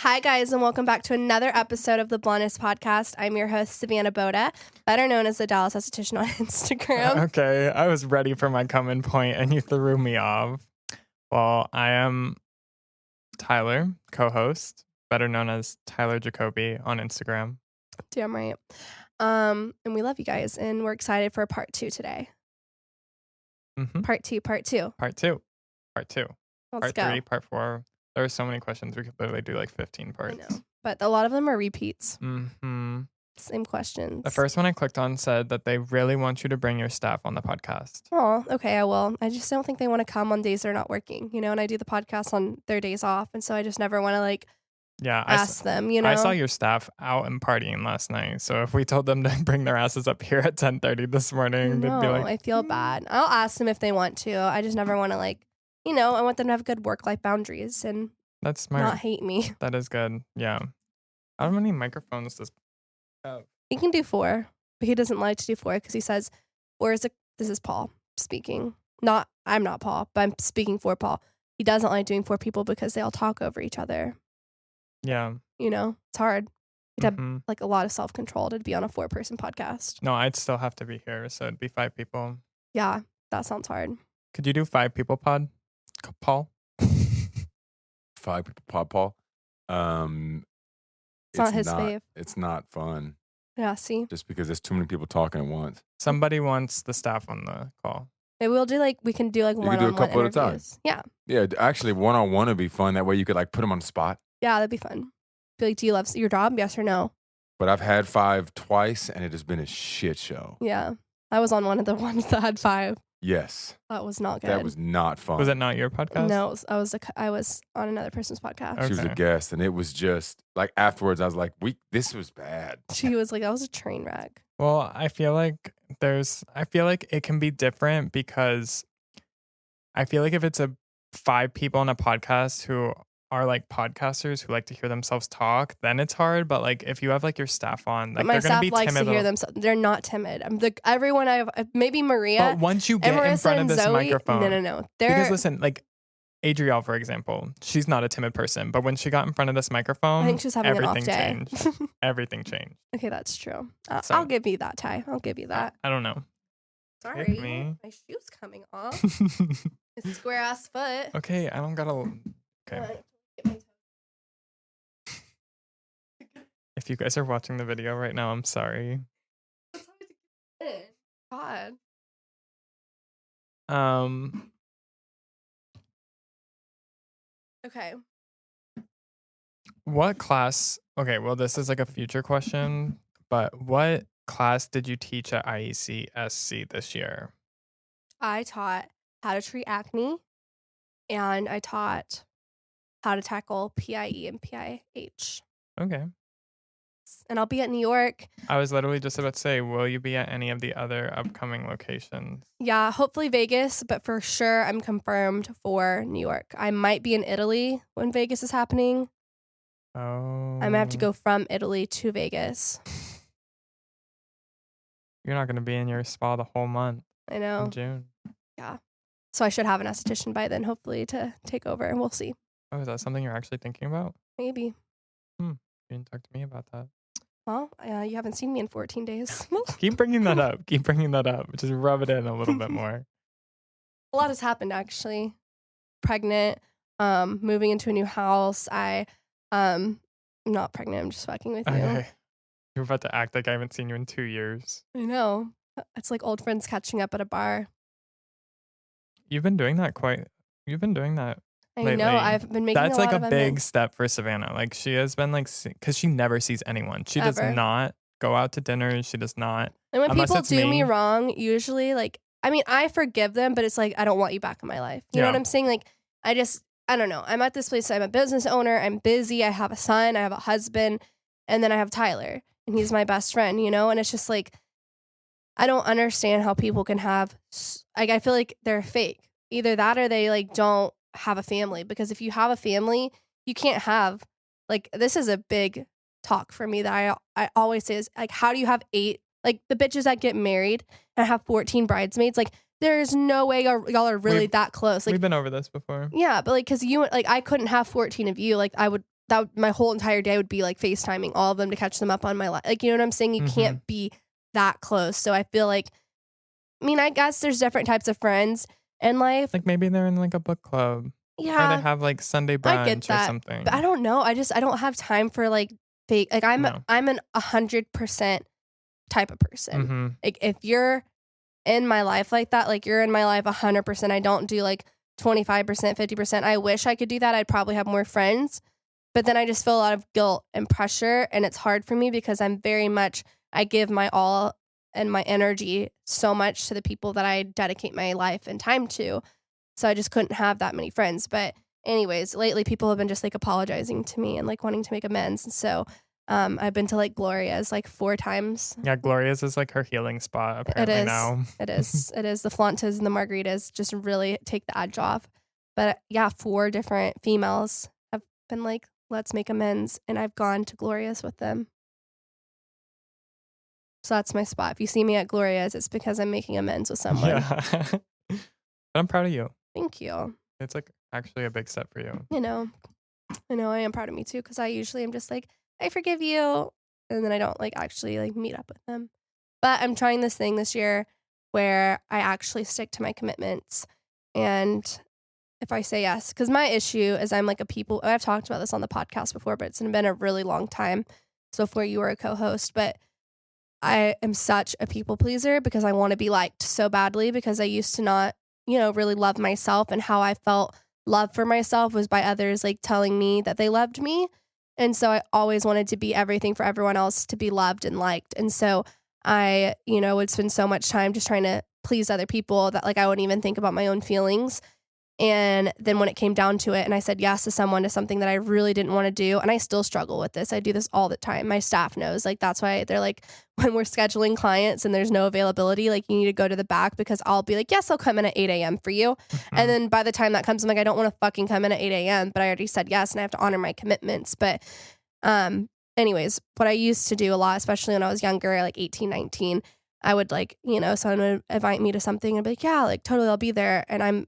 Hi, guys, and welcome back to another episode of the Blondest Podcast. I'm your host, Savanna Boda, better known as the Dallas Esthetician on Instagram. Okay, I was ready for my coming point, and you threw me off. Well, I am Tyler, co-host, better known as Tyler Jacoby on Instagram. Damn right. And we love you guys, and we're excited for part 2 today. Mm-hmm. Part two. Part 2. Let's Part go. 3, part 4. There are so many questions. We could literally do like 15 parts. I know, but a lot of them are repeats. Mm-hmm. Same questions. The first one I clicked on said that they really want you to bring your staff on the podcast. Oh, okay, I will. I just don't think they want to come on days they're not working, and I do the podcast on their days off, and so I just never want to ask them, I saw your staff out and partying last night, so if we told them to bring their asses up here at 10:30 this morning, they'd be like, I feel bad. I'll ask them if they want to. I just never want to I want them to have good work-life boundaries and that's smart. not hate me. That is good. Yeah. How many microphones does have? He can do 4, but he doesn't like to do 4 because he says, this is Paul speaking. I'm not Paul, but I'm speaking for Paul. He doesn't like doing 4 people because they all talk over each other. Yeah. It's hard. You'd have a lot of self-control to be on a 4-person podcast. No, I'd still have to be here, so it'd be 5 people. Yeah, that sounds hard. Could you do 5 people pod, Paul? 5 people pod, Paul. It's not his fave. It's not fun. Yeah, see? Just because there's too many people talking at once. Somebody wants the staff on the call. Maybe we can do one-on-one do a couple interviews. at a time. Yeah. Yeah, actually, one-on-one would be fun. That way you could put them on the spot. Yeah, that'd be fun. Be like, do you love your job? Yes or no? But I've had 5 twice, and it has been a shit show. Yeah. I was on one of the ones that had 5. Yes. That was not good. That was not fun. Was it not your podcast? No, I was on another person's podcast. Okay. She was a guest, and it was just, afterwards, I was like, this was bad. She was like, that was a train wreck. Well, I feel like it can be different because I feel like if it's 5 people on a podcast who are podcasters who like to hear themselves talk, then it's hard. But if you have your staff on, but my they're staff gonna be likes timid. to hear themselves. They're not timid. everyone I've maybe Maria. But once you get in front of this Zoe, microphone, no. Because listen, Adrielle, for example, she's not a timid person, but when she got in front of this microphone, I think she's having an off day. Changed. Everything changed. Okay, that's true. I'll give you that, Ty. I'll give you that. I don't know. Sorry, my shoe's coming off. It's square ass foot. Okay, I don't gotta. Okay. If you guys are watching the video right now, I'm sorry. God. Okay. What class? Okay, well, this is a future question, but what class did you teach at IEC-SC this year? I taught how to treat acne, and I taught how to tackle PIE and PIH. Okay. And I'll be at New York. I was literally just about to say, will you be at any of the other upcoming locations? Yeah, hopefully Vegas, but for sure I'm confirmed for New York. I might be in Italy when Vegas is happening. Oh. I might have to go from Italy to Vegas. You're not going to be in your spa the whole month. I know. In June. Yeah. So I should have an esthetician by then, hopefully, to take over. We'll see. Oh, is that something you're actually thinking about? Maybe. You didn't talk to me about that. Well, you haven't seen me in 14 days. Keep bringing that up. Just rub it in a little bit more. A lot has happened, actually. Pregnant, moving into a new house. I'm not pregnant. I'm just fucking with you. Okay. You're about to act like I haven't seen you in 2 years. I know. It's like old friends catching up at a bar. You've been doing that I lately. know. I've been making That's a lot a of big amends. step for Savanna. She has been because she never sees anyone. She does Ever. not go out to dinner. She does not. And when unless people it's do me me. wrong, usually I forgive them, but it's I don't want you back in my life. You know Yeah. what I'm saying? I don't know. I'm at this place. I'm a business owner. I'm busy. I have a son. I have a husband. And then I have Tyler. And he's my best friend, And it's just I don't understand how people can have, I feel like they're fake. Either that or they don't have a family. Because if you have a family, you can't have, this is a big talk for me that I always say is, how do you have 8, the bitches that get married and have 14 bridesmaids, there's no way y'all are really that close. We've been over this before. Yeah, but because you, I couldn't have 14 of you. I would my whole entire day would be like FaceTiming all of them to catch them up on my life. Like, you know what I'm saying? You can't be that close. So I feel like, I mean, I guess there's different types of friends in life. Like maybe they're in like a book club. Yeah. Or they have like Sunday I get brunch or that. something. But I don't know. I don't have time for like fake. Like I'm No. an 100% type of person. Mm-hmm. Like if you're in my life like that, like you're in my life 100%. I don't do like 25%, 50%. I wish I could do that. I'd probably have more friends. But then I just feel a lot of guilt and pressure. And it's hard for me because I give my all and my energy so much to the people that I dedicate my life and time to. So I just couldn't have that many friends. But anyways, lately people have been just like apologizing to me and like wanting to make amends. And so I've been to like Gloria's like 4 times. Yeah, Gloria's is like her healing spot apparently now. It is. It is. The flantas and the margaritas just really take the edge off. But yeah, 4 different females have been like, let's make amends. And I've gone to Gloria's with them. So that's my spot. If you see me at Gloria's, it's because I'm making amends with someone. Yeah. But I'm proud of you. Thank you. It's like actually a big step for you. I know I am proud of me too, because I usually am just like, I forgive you. And then I don't like actually like meet up with them. But I'm trying this thing this year where I actually stick to my commitments. And if I say yes, because my issue is I've talked about this on the podcast before, but it's been a really long time. So before you were a co-host, but I am such a people pleaser because I want to be liked so badly, because I used to not, really love myself, and how I felt love for myself was by others like telling me that they loved me. And so I always wanted to be everything for everyone else to be loved and liked. And so I, would spend so much time just trying to please other people that like I wouldn't even think about my own feelings. And then when it came down to it and I said yes to something that I really didn't want to do, and I still struggle with this. I do this all the time. My staff knows. Like that's why they're like, when we're scheduling clients and there's no availability, like you need to go to the back, because I'll be like, yes, I'll come in at 8 a.m. for you. And then by the time that comes, I'm like, I don't want to fucking come in at 8 a.m., but I already said yes and I have to honor my commitments. But anyways, what I used to do a lot, especially when I was younger, like 18, 19, I would like, someone would invite me to something and be like, yeah, like totally, I'll be there. And I'm,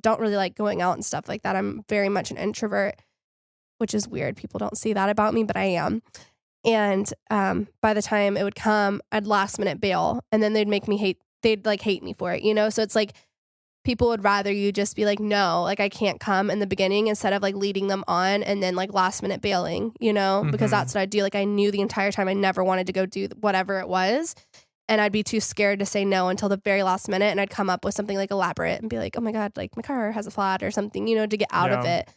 don't really like going out and stuff like that. I'm very much an introvert, which is weird. People don't see that about me, but I am. And by the time it would come, I'd last minute bail, and then they'd hate me for it, So it's like people would rather you just be like, no, like I can't come in the beginning, instead of like leading them on and then like last minute bailing, because that's what I do. Like I knew the entire time I never wanted to go do whatever it was. And I'd be too scared to say no until the very last minute. And I'd come up with something like elaborate and be like, oh my God, like my car has a flat or something, to get out of it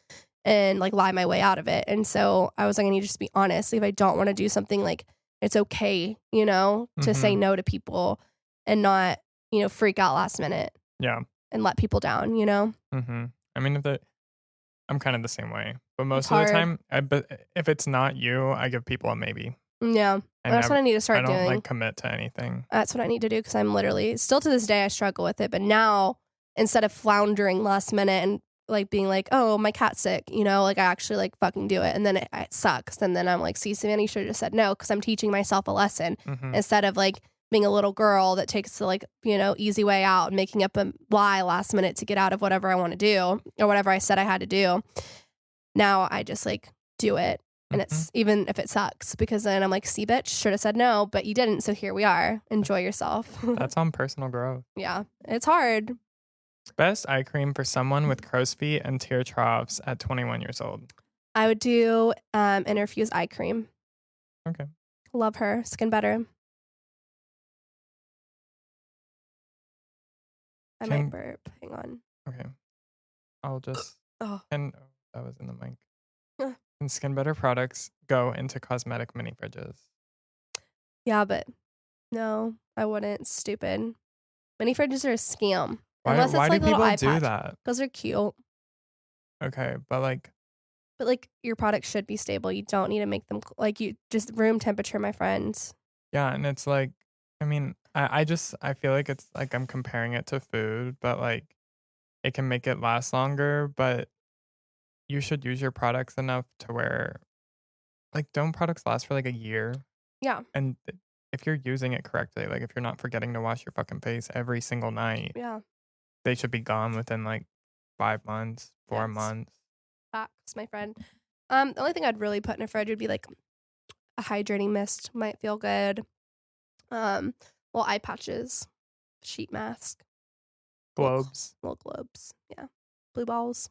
and like lie my way out of it. And so I was like, I need to just be honest. If I don't want to do something, like it's okay, to say no to people and not, freak out last minute. Yeah. And let people down, I mean, I'm kind of the same way, but most of the time, but if it's not you, I give people a maybe. Yeah. That's what I need to start doing. I don't like commit to anything. That's what I need to do, because I'm literally still to this day I struggle with it. But now, instead of floundering last minute and like being like, oh, my cat's sick, like I actually like fucking do it, and then it sucks, and then I'm like, see, Savanna, you should have just said no, because I'm teaching myself a lesson instead of like being a little girl that takes the like easy way out and making up a lie last minute to get out of whatever I want to do or whatever I said I had to do. Now I just like do it. And it's even if it sucks, because then I'm like, see, bitch, should have said no, but you didn't. So here we are. Enjoy yourself. That's on personal growth. Yeah, it's hard. Best eye cream for someone with crow's feet and tear troughs at 21 years old. I would do Interfuse eye cream. Okay. Love her. Skin Better. I might burp. Hang on. Okay. I'll just. Oh. And that was in the mic. And Skin Better products go into cosmetic mini fridges. Yeah, but no, I wouldn't. It's stupid. Mini fridges are a scam. Why do people do that? Because they're cute. Okay, but like your products should be stable. You don't need to make them like you just room temperature, my friends. Yeah, and it's like, I mean, I feel like it's like I'm comparing it to food, but like it can make it last longer, but you should use your products enough to where, like, don't products last for like a year? Yeah. And if you're using it correctly, like if you're not forgetting to wash your fucking face every single night, yeah, they should be gone within like 5 months, 4 months. Facts, my friend. The only thing I'd really put in a fridge would be like a hydrating mist. Might feel good. Well, eye patches, sheet mask, Globes. little globes. Yeah, blue balls.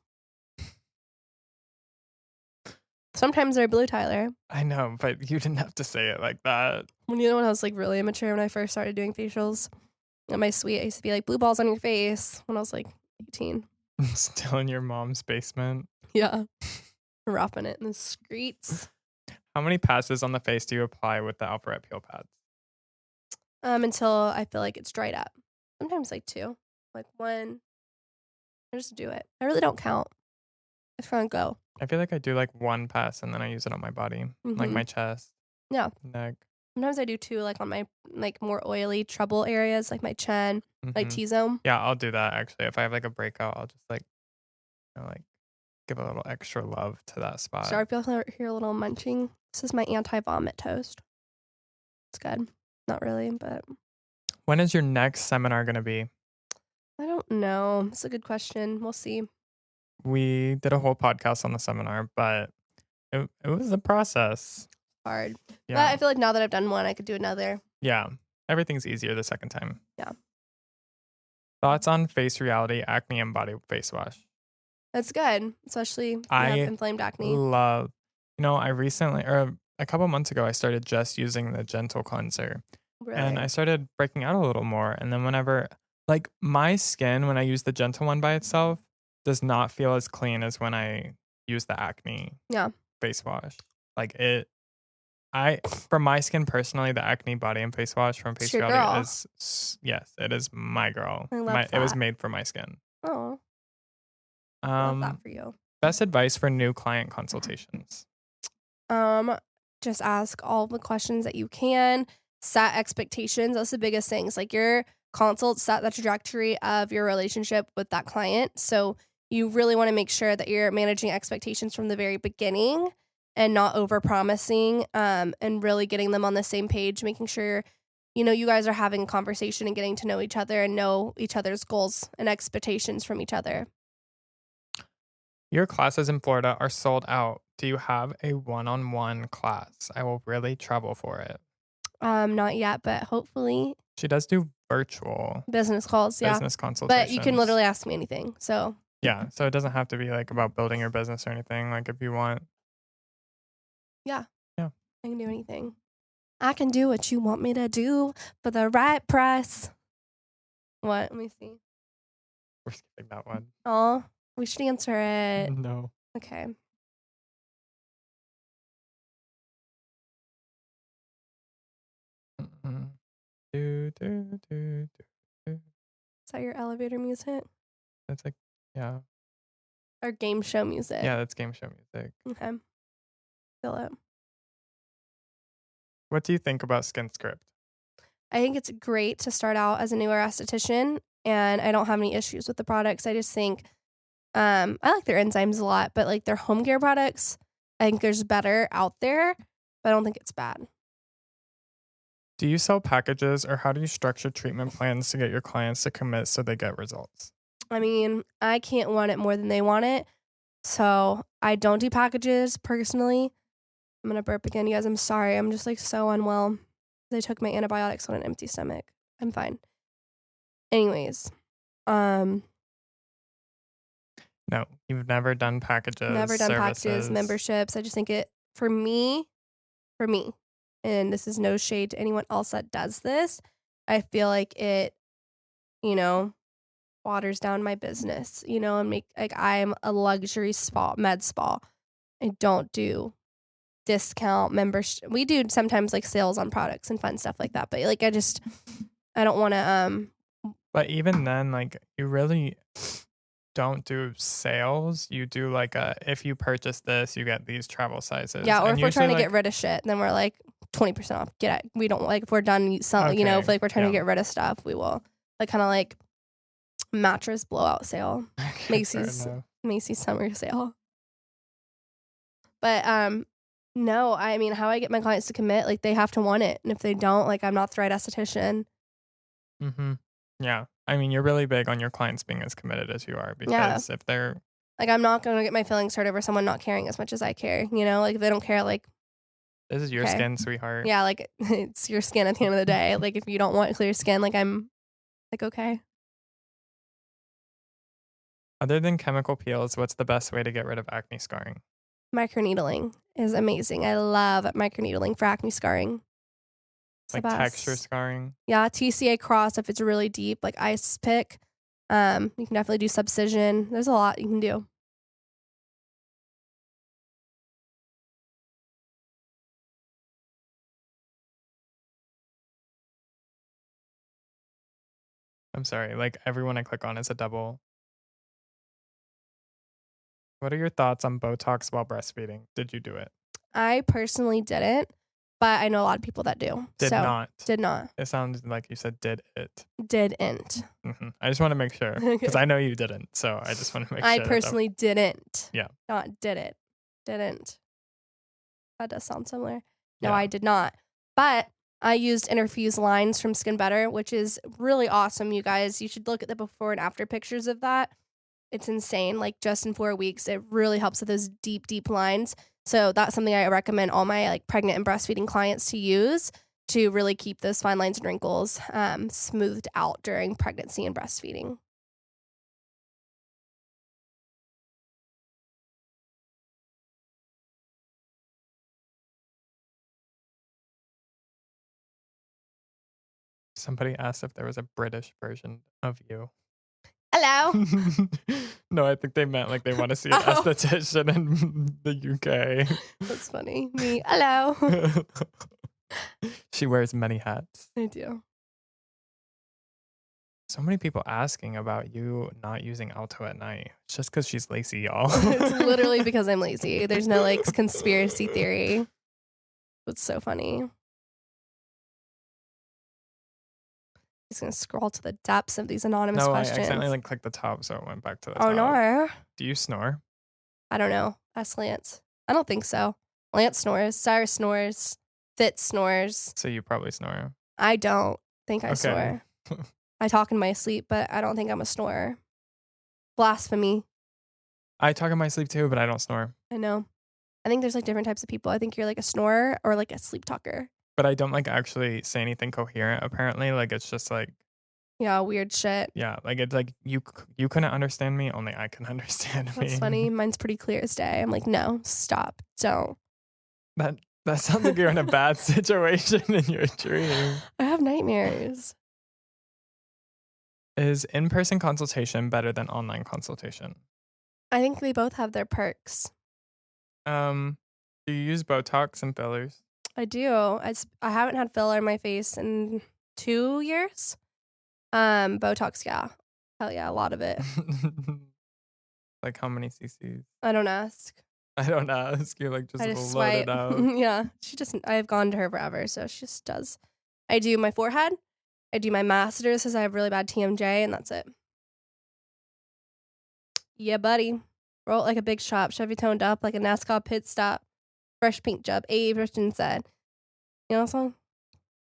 Sometimes they're blue, Tyler. I know, but you didn't have to say it like that. When you know when I was like really immature when I first started doing facials at my suite, I used to be like blue balls on your face when I was like 18. Still in your mom's basement. Yeah, roughing it in the streets. How many passes on the face do you apply with the Alpha Peel pads? Until I feel like it's dried up. Sometimes like 2, like 1. I just do it. I really don't count. I just kind of go. I feel like I do like 1 pass and then I use it on my body, like my chest, Yeah. neck. Sometimes I do 2, like on my like more oily trouble areas, like my chin, like T-zone. Yeah, I'll do that actually. If I have like a breakout, I'll just like, like give a little extra love to that spot. Sorry if you'll hear a little munching. This is my anti-vomit toast. It's good. Not really, but. When is your next seminar going to be? I don't know. It's a good question. We'll see. We did a whole podcast on the seminar, but it was a process. Hard. Yeah. But I feel like now that I've done one, I could do another. Yeah. Everything's easier the second time. Yeah. Thoughts on face reality, acne, and body face wash? That's good, especially if you have inflamed acne. I recently, or a couple months ago, I started just using the gentle cleanser. Really? And I started breaking out a little more. And then whenever, like my skin, when I use the gentle one by itself, does not feel as clean as when I use the acne face wash. Like for my skin personally, the acne body and face wash from Face Reality is, yes, it is my girl. I love that. It was made for my skin. Oh. I love that for you. Best advice for new client consultations? Just ask all the questions that you can. Set expectations. That's the biggest things. Like your consult set the trajectory of your relationship with that client. So you really want to make sure that you're managing expectations from the very beginning and not over promising, and really getting them on the same page, making sure, you guys are having a conversation and getting to know each other and know each other's goals and expectations from each other. Your classes in Florida are sold out. Do you have a one-on-one class? I will really travel for it. Not yet, but hopefully. She does do virtual business calls, yeah. Business consultations. But you can literally ask me anything. So yeah, so it doesn't have to be like about building your business or anything. Like if you want. Yeah. Yeah. I can do anything. I can do what you want me to do for the right price. What? Let me see. We're skipping that one. Oh, we should answer it. No. Okay. Do, do, do, do. Is that your elevator music? That's like, yeah. Or game show music? Yeah, that's game show music. Okay. Feel it. What do you think about SkinScript? I think it's great to start out as a newer esthetician, and I don't have any issues with the products. I just think I like their enzymes a lot, but like their home care products, I think there's better out there, but I don't think it's bad. Do you sell packages, or how do you structure treatment plans to get your clients to commit so they get results? I mean, I can't want it more than they want it, so I don't do packages personally. I'm gonna burp again, you guys. I'm sorry. I'm just like so unwell. They took my antibiotics on an empty stomach. I'm fine. Anyways, no, you've never done packages. Never done services. packages, memberships. I just think it for me, and this is no shade to anyone else that does this. I feel like it, waters down my business, and make like I'm a luxury med spa. I don't do discount membership. We do sometimes like sales on products and fun stuff like that, but like I don't want to But even then, like you really don't do sales. You do like if you purchase this, you get these travel sizes. Yeah, or and if we're trying to like, get rid of shit, then we're like 20% off. Get it. We don't like if we're done selling, if like we're trying to get rid of stuff, we will like kind of like mattress blowout sale. Macy's summer sale. But no, I mean, how I get my clients to commit, like they have to want it. And if they don't, like I'm not the right esthetician. Mm-hmm. Yeah. I mean, you're really big on your clients being as committed as you are, because if they're Like, I'm not going to get my feelings hurt over someone not caring as much as I care, you know? Like, if they don't care, like, This is your okay. skin, sweetheart. Yeah, like, it's your skin at the end of the day. Like, if you don't want clear skin, like, I'm, like, okay. Other than chemical peels, what's the best way to get rid of acne scarring? Microneedling is amazing. I love microneedling for acne scarring. It's the Like best. texture scarring? Yeah, TCA cross if it's really deep, like ice pick. You can definitely do subcision. There's a lot you can do. I'm sorry, like everyone I click on is a double. What are your thoughts on Botox while breastfeeding? Did you do it? I personally didn't, but I know a lot of people that do. Did not. Did not. It sounded like you said did it. Didn't. I just want to make sure because Okay. I know you didn't. So I just want to make sure. I personally didn't. Yeah. Not did it. Didn't. That does sound similar. No, Yeah. I did not. But I used interfused lines from Skin Better, which is really awesome, you guys. You should look at the before and after pictures of that. It's insane. Like, just in 4 weeks, it really helps with those deep, deep lines. So that's something I recommend all my like pregnant and breastfeeding clients to use to really keep those fine lines and wrinkles smoothed out during pregnancy and breastfeeding. Somebody asked if there was a British version of you. Hello. No, I think they meant like they want to see an esthetician in the UK. That's funny. Me. Hello. She wears many hats. I do. So many people asking about you not using Alto at night. It's just because she's lazy, y'all. It's literally because I'm lazy. There's no like conspiracy theory. It's so funny. He's gonna scroll to the depths of these anonymous No, questions. I accidentally like clicked the top, so it went back to the Oh top. no. Do you snore? I don't know. Ask Lance. I don't think so. Lance snores. Cyrus snores. Fitz snores. So you probably snore. I don't think I Okay. snore. I talk in my sleep, but I don't think I'm a snorer. Blasphemy. I talk in my sleep too, but I don't snore. I know. I think there's like different types of people. I think you're like a snorer or like a sleep talker. But I don't like actually say anything coherent. Apparently, like it's just like Yeah, weird shit. yeah, like it's like you couldn't understand me. Only I can understand me. That's funny. Mine's pretty clear as day. I'm like, no, stop, don't. That sounds like you're in a bad situation in your dream. I have nightmares. Is in-person consultation better than online consultation? I think they both have their perks. Do you use Botox and fillers? I do. I haven't had filler in my face in 2 years. Botox, yeah. Hell yeah, a lot of it. Like how many cc's? I don't ask. I don't ask. You're like just I just load swipe. it out. Yeah. I've gone to her forever, so she just does. I do my forehead. I do my masseters because I have really bad TMJ, and that's it. Yeah, buddy. Roll it like a big shot. Chevy toned up like a NASCAR pit stop. Fresh paint job. Abe Richardson said. You know that song?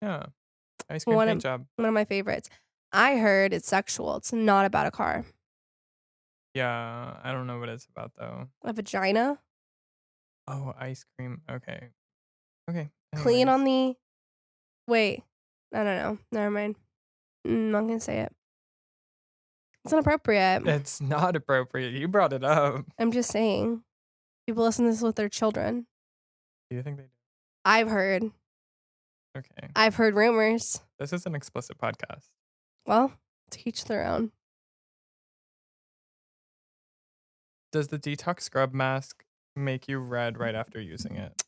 Yeah. Ice cream paint job. One of my favorites. I heard it's sexual. It's not about a car. Yeah. I don't know what it's about though. A vagina. Oh, ice cream. Okay. Okay. Clean Anyways. on the. Wait. I don't know. Never mind. I'm not going to say it. It's inappropriate. It's not appropriate. You brought it up. I'm just saying. People listen to this with their children. Do you think they do? I've heard. Okay. I've heard rumors. This is an explicit podcast. Well, to each their own. Does the detox scrub mask make you red right after using it?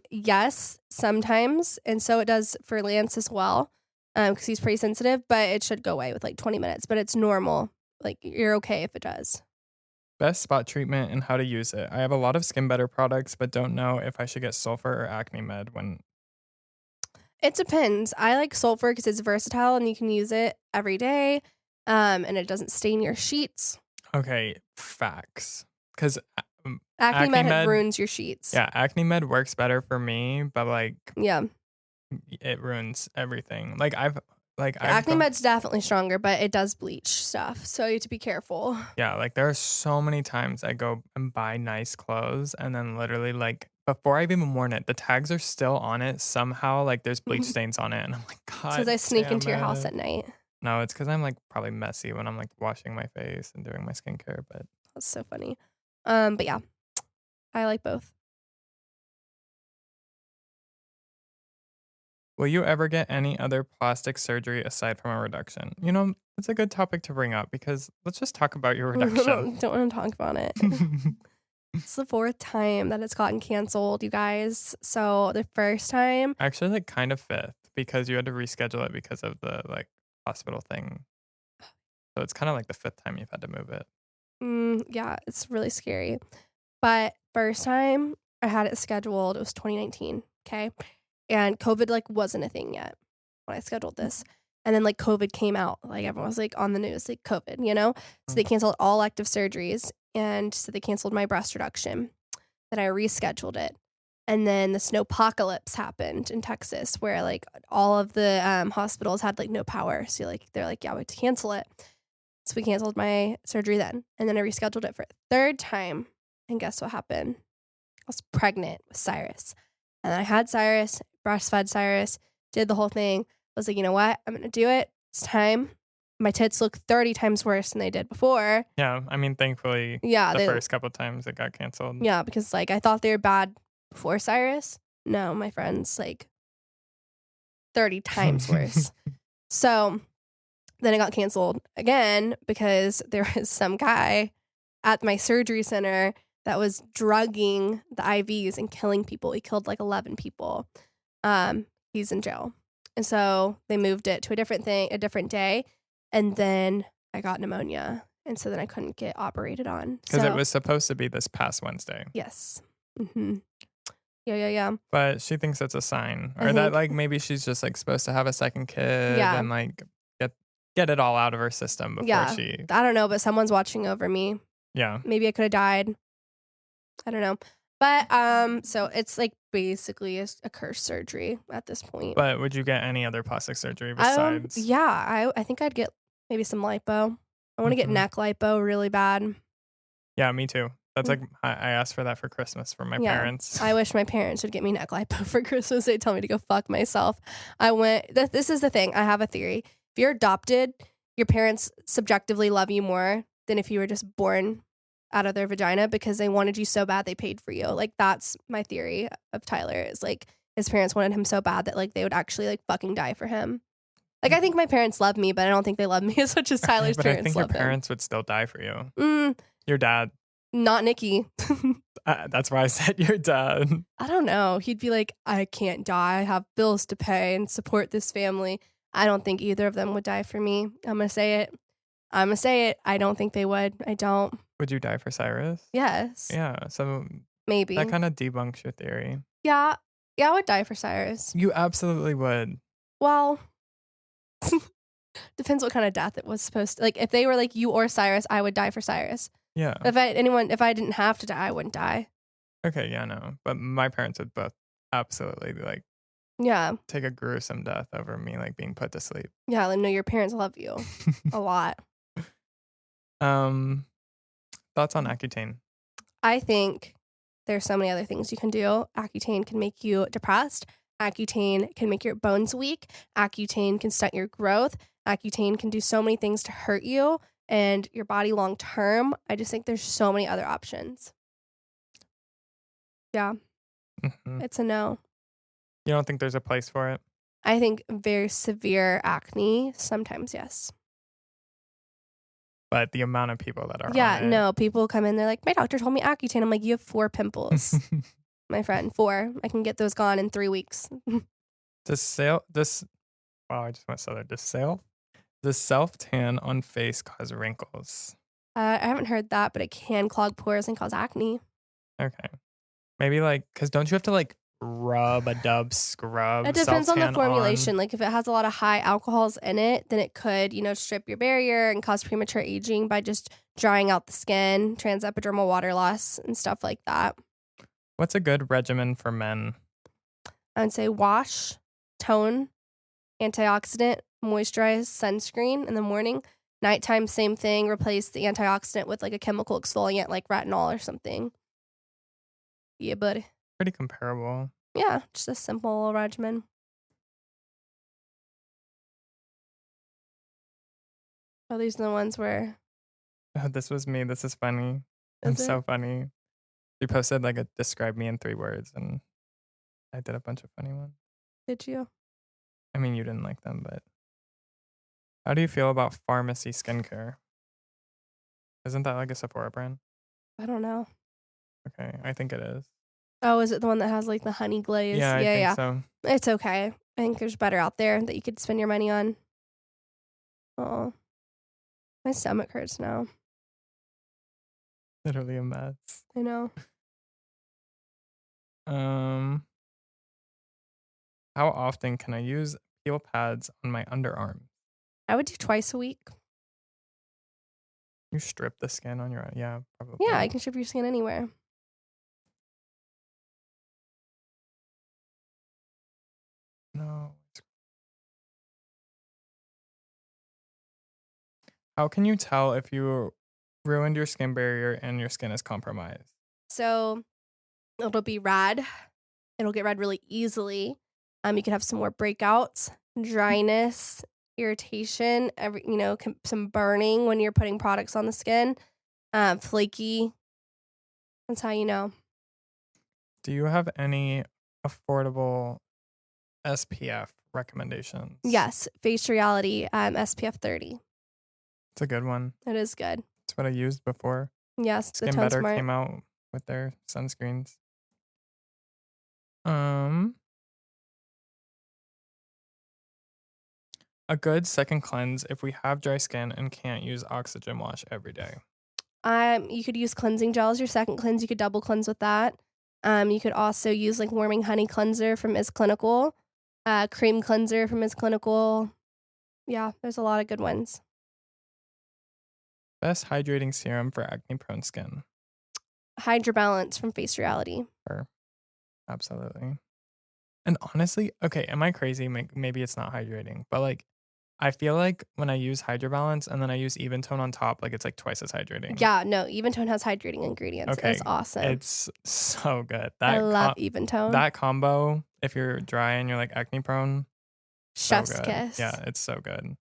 Yes, sometimes. And so it does for Lance as well. Because he's pretty sensitive, but it should go away with like 20 minutes. But it's normal. Like, you're okay if it does. Best spot treatment and how to use it. I have a lot of Skin Better products, but don't know if I should get sulfur or acne med when. It depends. I like sulfur because it's versatile and you can use it every day. And it doesn't stain your sheets. Okay, facts. Because Acne med ruins your sheets. yeah, acne med works better for me, but like Yeah. it ruins everything. Like I've like Acne med's definitely stronger, but it does bleach stuff, so you have to be careful. Yeah, like there are so many times I go and buy nice clothes and then literally like before I've even worn it, the tags are still on it somehow. Like there's bleach stains on it, and I'm like, It's God, because I sneak into your house it. at night. No, it's because I'm like probably messy when I'm like washing my face and doing my skincare. But That's so funny. But yeah, I like both. will you ever get any other plastic surgery aside from a reduction? You know, it's a good topic to bring up because let's just talk about your reduction. Don't want to talk about it. It's the 4th time that it's gotten canceled, you guys. So the first time, Actually, like kind of 5th because you had to reschedule it because of the like hospital thing. So it's kind of like the 5th time you've had to move it. yeah, it's really scary. But first time I had it scheduled, it was 2019. Okay. And COVID like wasn't a thing yet when I scheduled this. And then like COVID came out, like everyone was like on the news, like COVID, you know? So they canceled all elective surgeries. And so they canceled my breast reduction. Then I rescheduled it. And then the snowpocalypse happened in Texas where like all of the hospitals had like no power. So like they're like, yeah, we have to cancel it. So we canceled my surgery then. And then I rescheduled it for a 3rd time. And guess what happened? I was pregnant with Cyrus. And then I had Cyrus, breastfed Cyrus, did the whole thing. I was like, you know what? I'm going to do it. It's time. My tits look 30 times worse than they did before. Yeah, I mean, thankfully, Yeah, the first couple times it got canceled. Yeah, because like I thought they were bad before Cyrus. No, my friend's like 30 times worse. So then it got canceled again because there was some guy at my surgery center that was drugging the IVs and killing people. He killed like 11 people. He's in jail. And so they moved it to a different day. And then I got pneumonia. And so then I couldn't get operated on. Because it was supposed to be this past Wednesday. Yes. Mm-hmm. Yeah. But she thinks it's a sign. Or that like maybe she's just like supposed to have a second kid and like get it all out of her system before she... I don't know, but someone's watching over me. Yeah. Maybe I could have died. I don't know. But so it's like basically a curse surgery at this point. But would you get any other plastic surgery besides? I think I'd get maybe some lipo. I want to get neck lipo really bad. Yeah, me too. That's like I asked for that for Christmas from my parents. I wish my parents would get me neck lipo for Christmas. They tell me to go fuck myself. This is the thing. I have a theory. If you're adopted, your parents subjectively love you more than if you were just born out of their vagina because they wanted you so bad they paid for you. Like that's my theory of Tyler is like his parents wanted him so bad that like they would actually like fucking die for him. Like I think my parents love me, but I don't think they love me as much as Tyler's but parents I think love your parents would still die for you. him. Your dad. Not Nikki. That's why I said your dad. I don't know. He'd be like, I can't die. I have bills to pay and support this family. I don't think either of them would die for me. I'm going to say it. I don't think they would. I don't. Would you die for Cyrus? Yes. Yeah. So maybe. That kind of debunks your theory. Yeah. Yeah, I would die for Cyrus. You absolutely would. Well, depends what kind of death it was supposed to. Like, if they were like you or Cyrus, I would die for Cyrus. Yeah. If I didn't have to die, I wouldn't die. Okay, yeah, no. But my parents would both absolutely like take a gruesome death over me like being put to sleep. Yeah, I know your parents love you a lot. Thoughts on Accutane? I think there's so many other things you can do. Accutane can make you depressed. Accutane can make your bones weak. Accutane can stunt your growth. Accutane can do so many things to hurt you and your body long term. I just think there's so many other options. Yeah. Mm-hmm. It's a no. You don't think there's a place for it? I think very severe acne, sometimes yes. But the amount of people that are on it. No, people come in, they're like, my doctor told me Accutane. I'm like, you have 4 pimples. My friend, 4. I can get those gone in 3 weeks. Wow, I just went southern. Does self-tan on face cause wrinkles? I haven't heard that, but it can clog pores and cause acne. Okay. Maybe like, because don't you have to like scrub It depends on the formulation. Like if it has a lot of high alcohols in it, then it could, strip your barrier and cause premature aging by just drying out the skin, transepidermal water loss and stuff like that. What's a good regimen for men? I would say wash, tone, antioxidant, moisturize, sunscreen in the morning. Nighttime, same thing. Replace the antioxidant with like a chemical exfoliant like retinol or something. Yeah, buddy. Pretty comparable. Yeah, just a simple little regimen. Oh, these are the ones where Oh, this was me. This is funny. I'm is it? so funny. You posted like a describe me in 3 words, and I did a bunch of funny ones. Did you? I mean, you didn't like them, but how do you feel about pharmacy skincare? Isn't that like a Sephora brand? I don't know. Okay, I think it is. Oh, is it the one that has like the honey glaze? Yeah, I think yeah. so. It's okay. I think there's better out there that you could spend your money on. Oh, my stomach hurts now. Literally a mess. I know. How often can I use peel pads on my underarms? I would do twice a week. You strip the skin on your yeah, probably. Yeah, I can strip your skin anywhere. No. How can you tell if you ruined your skin barrier and your skin is compromised? So it'll be red. It'll get red really easily. You could have some more breakouts, dryness, irritation, some burning when you're putting products on the skin, flaky. That's how you know. Do you have any affordable SPF recommendations? Yes, Face Reality SPF 30. It's a good one. It is good. It's what I used before. Yes, the Skin Tone Better Smart. came out with their sunscreens. A good second cleanse if we have dry skin and can't use oxygen wash every day. You could use cleansing gel as your second cleanse. You could double cleanse with that. You could also use like warming honey cleanser from Is Clinical, cream cleanser from Is Clinical. Yeah, there's a lot of good ones. Best hydrating serum for acne prone skin. Hydra Balance from Face Reality. Absolutely. And honestly, okay, am I crazy? Maybe it's not hydrating, but like I feel like when I use Hydra Balance and then I use Even Tone on top, like it's like twice as hydrating. Yeah, no, Even Tone has hydrating ingredients. Okay, It's awesome. It's so good. I love Even Tone. That combo, if you're dry and you're like acne prone, Chef's so kiss. Yeah, it's so good.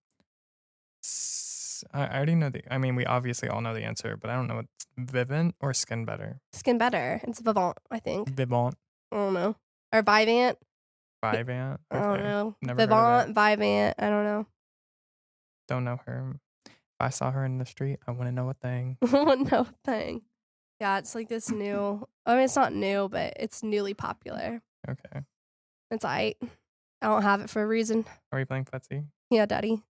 I already know we obviously all know the answer, but I don't know. It's Vivint or Skin Better? Skin Better. It's Vivant, I think. Vivant. I don't know. Or Vivant. Vivant. Okay. I don't know. Never heard of Vivant, Vivant. I don't know. Don't know her. If I saw her in the street, I wouldn't know a thing. No thing. Yeah, it's like this new. I mean, it's not new, but it's newly popular. Okay. It's I don't have it for a reason. Are we playing footsie? Yeah, daddy.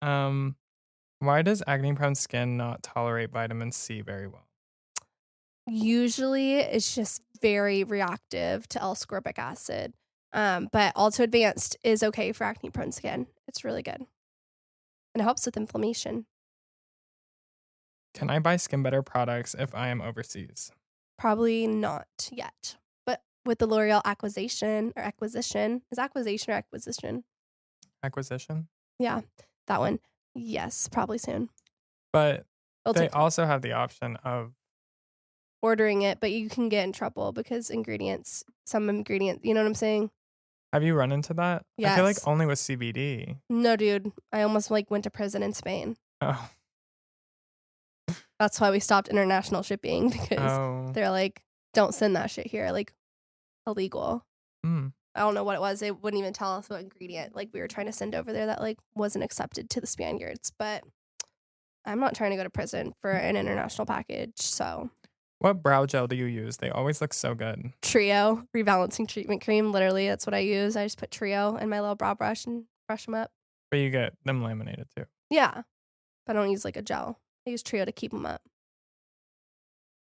Why does acne prone skin not tolerate vitamin C very well? Usually, it's just very reactive to L-ascorbic acid. But Alto Advanced is okay for acne prone skin. It's really good. And it helps with inflammation. Can I buy Skin Better products if I am overseas? Probably not yet. But with the L'Oreal acquisition, is acquisition or acquisition? Acquisition? Yeah, that one. Yes, probably soon. But It'll they take also have the option of ordering it, but you can get in trouble because some ingredients, you know what I'm saying? Have you run into that? I feel like Yes. only with CBD. No, dude. I almost went to prison in Spain. Oh. That's why we stopped international shipping because they're like, don't send that shit here. Like, illegal. Mm. I don't know what it was. They wouldn't even tell us what ingredient like we were trying to send over there that like wasn't accepted to the Spaniards. But I'm not trying to go to prison for an international package. So What brow gel do you use? They always look so good. Trio rebalancing treatment cream. Literally, that's what I use. I just put Trio in my little brow brush and brush them up. But you get them laminated too. Yeah, but I don't use like a gel. I use Trio to keep them up.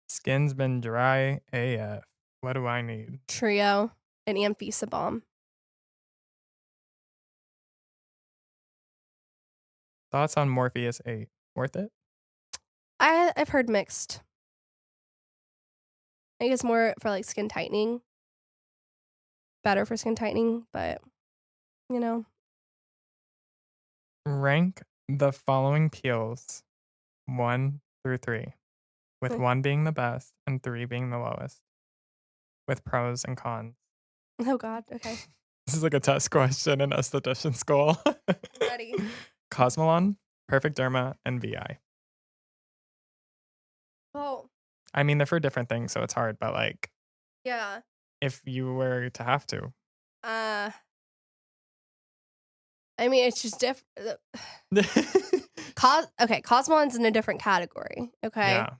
Skin's been dry AF. What do I need? Trio and Amphisa Balm. Thoughts on Morpheus 8? Worth it? I've heard mixed. I think it's more for like skin tightening. Better for skin tightening, but you know, Rank the following peels 1 through 3, with Okay. 1 being the best and 3 being the lowest, with pros and cons. Oh God. Okay. This is like a test question in esthetician school. Ready. Cosmolon, Perfect Derma, and VI. Oh I mean, they're for different things, so it's hard, but like yeah. if you were to have to. I mean, it's just different. Okay, Cosmon's in a different category. Okay, Yeah.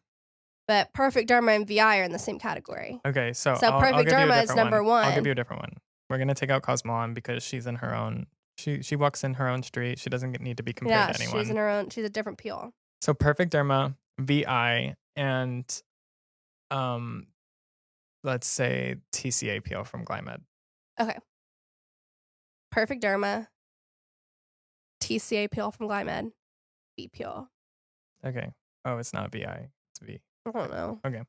but Perfect Derma and VI are in the same category. Okay, so So I'll Perfect give you a Derma is different number one. I'll give one. you a different one. We're gonna take out Cosmolon because she's in her own. She walks in her own street. She doesn't need to be compared Yeah, to she's anyone. in her own. She's a different peel. So Perfect Derma, VI, and let's say TCA peel from Glymed. Okay, Perfect Derma, TCA peel from Glymed, V peel. Okay. Oh, it's not VI. It's V. I don't know. Okay.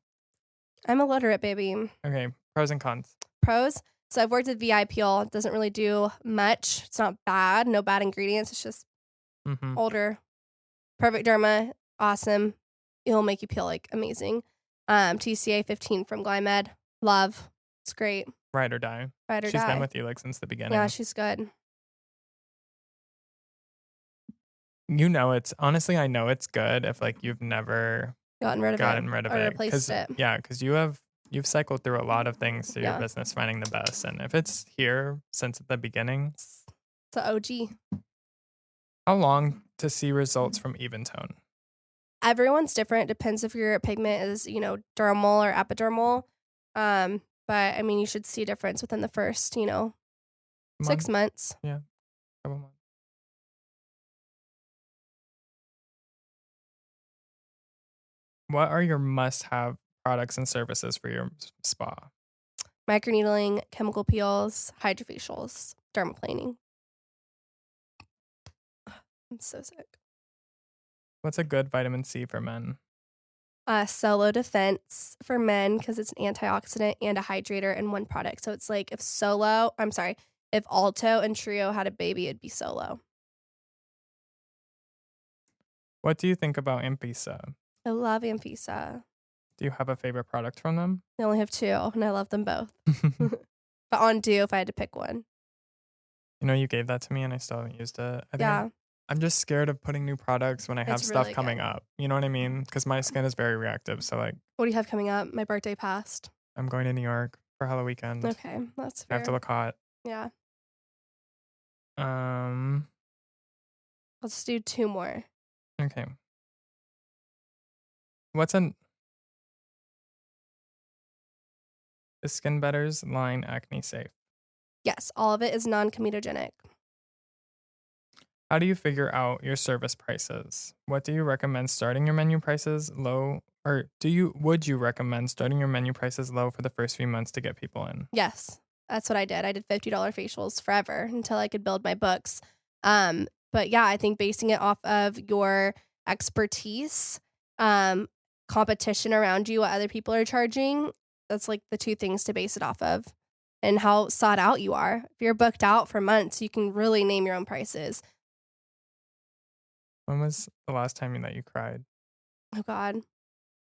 I'm illiterate, baby. Okay. Pros and cons. Pros. So I've worked with VI peel. It doesn't really do much. It's not bad. No bad ingredients. It's just Mm-hmm. older. Perfect Derma, awesome. It'll make you peel like amazing. TCA 15 from Glymed, love. It's great. Ride or die. Ride or She's die. been with you like since the beginning. Yeah, she's good. You know, it's honestly, I know it's good if like you've never Gotten rid of it. or replaced it. Yeah, because you've cycled through a lot of things through your Yeah. business, finding the best. And if it's here since the beginning, It's an OG. how long to see results from even tone? Everyone's different. Depends if your pigment is, dermal or epidermal. But I mean, you should see a difference within the first, 6 Month? months. Yeah, couple months. What are your must-have products and services for your spa? Microneedling, chemical peels, hydrofacials, dermaplaning. I'm so sick. What's a good vitamin C for men? Solo Defense for men because it's an antioxidant and a hydrator in one product. So it's like if Alto and Trio had a baby, it'd be Solo. What do you think about Impisa? I love Anfisa. Do you have a favorite product from them? I only have 2, and I love them both. But on do if I had to pick one. You know, you gave that to me and I still haven't used it. I think Yeah. I'm just scared of putting new products when I have It's stuff really coming good. up. You know what I mean? Because my skin is very reactive. So like, What do you have coming up? My birthday passed. I'm going to New York for Halloween weekend. Okay, that's I fair. have to look hot. Yeah. Um. Let's do 2 more. Okay. What's is Skin Better's line acne safe? Yes, all of it is non-comedogenic. How do you figure out your service prices? What do you recommend starting your menu prices low, or would you recommend starting your menu prices low for the first few months to get people in? Yes, that's what I did. I did $50 facials forever until I could build my books. But yeah, I think basing it off of your expertise, competition around you, what other people are charging, that's like the 2 things to base it off of, and how sought out you are. If you're booked out for months, you can really name your own prices. When was the last time that you cried? Oh God.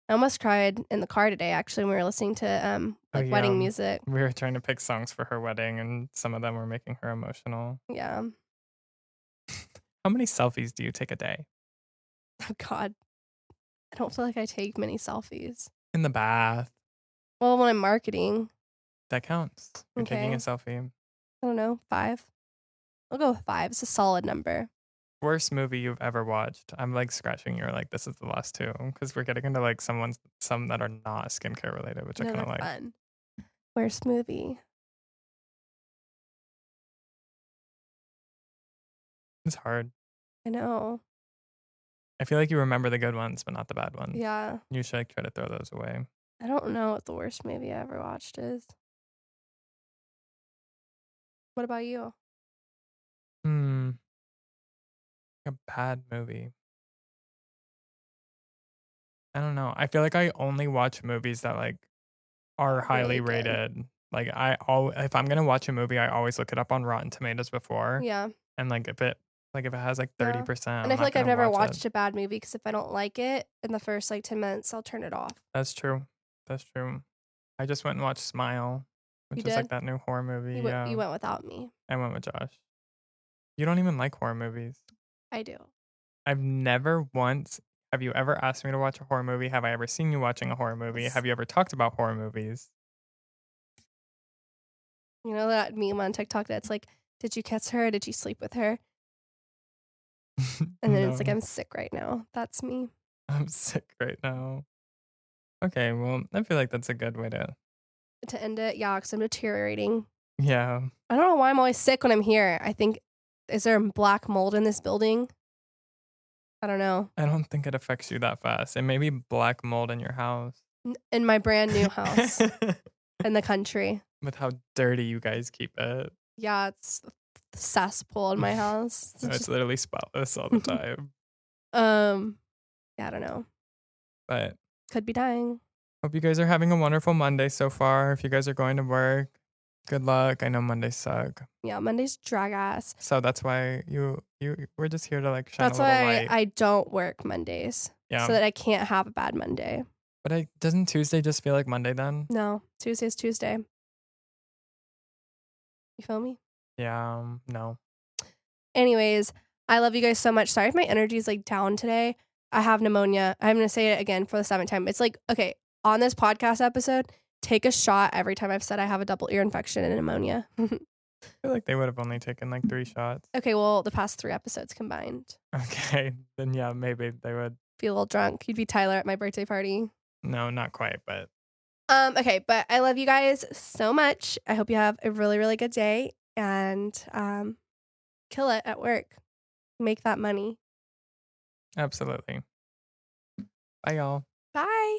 I almost cried in the car today, actually, when we were listening to wedding music. We were trying to pick songs for her wedding, and some of them were making her emotional. Yeah. How many selfies do you take a day? Oh God. I don't feel like I take many selfies. In the bath. Well, when I'm marketing, That counts. You're taking a Okay. selfie. I don't know, 5. I'll go with 5. It's a solid number. Worst movie you've ever watched? I'm like scratching your like this is the last 2 because we're getting into like some that are not skincare related, which I No, kind of they're like. fun. Worst movie? It's hard. I know. I feel like you remember the good ones, but not the bad ones. Yeah. You should like, try to throw those away. I don't know what the worst movie I ever watched is. What about you? A bad movie. I don't know. I feel like I only watch movies that like are highly Really good. rated. Like if I'm gonna watch a movie, I always look it up on Rotten Tomatoes before. Yeah. And like if it Like if it has like Yeah. 30%, And I I'm feel not like I've gonna never watch watched it. a bad movie because if I don't like it in the first like 10 minutes, I'll turn it off. That's true. That's true. I just went and watched Smile, You which is like did? that new horror movie. You Yeah, went without me. I went with Josh. You don't even like horror movies. I do. I've never once. Have you ever asked me to watch a horror movie? Have I ever seen you watching a horror movie? Yes. Have you ever talked about horror movies? You know that meme on TikTok that's like, did you kiss her? Or did you sleep with her? And then it's like, No. I'm sick right now. That's me. I'm sick right now. Okay, well, I feel like that's a good way to. To end it, yeah, because I'm deteriorating. Yeah, I don't know why I'm always sick when I'm here. I think, is there black mold in this building? I don't know. I don't think it affects you that fast. It may be black mold in your house. In my brand new house in the country. With how dirty you guys keep it. Yeah, it's a cesspool in my house. It's No, it's just, literally spotless all the time. yeah, I don't know. But Could be dying. hope you guys are having a wonderful Monday so far. If you guys are going to work, good luck. I know Mondays suck. Yeah, Monday's drag ass. So that's why we're just here to like shine That's a little why light. I don't work Mondays. Yeah. So that I can't have a bad Monday. But doesn't Tuesday just feel like Monday then? No, Tuesday's Tuesday. You feel me? Yeah, no. Anyways, I love you guys so much. Sorry if my energy is like down today. I have pneumonia. I'm going to say it again for the 7th time. It's like, okay, on this podcast episode, take a shot every time I've said I have a double ear infection and pneumonia. I feel like they would have only taken like 3 shots. Okay, well, the past 3 episodes combined. Okay, then yeah, maybe they would. Be a little drunk. You'd be Tyler at my birthday party. No, not quite, but Okay, but I love you guys so much. I hope you have a really, really good day and kill it at work. Make that money. absolutely. Bye, y'all. Bye.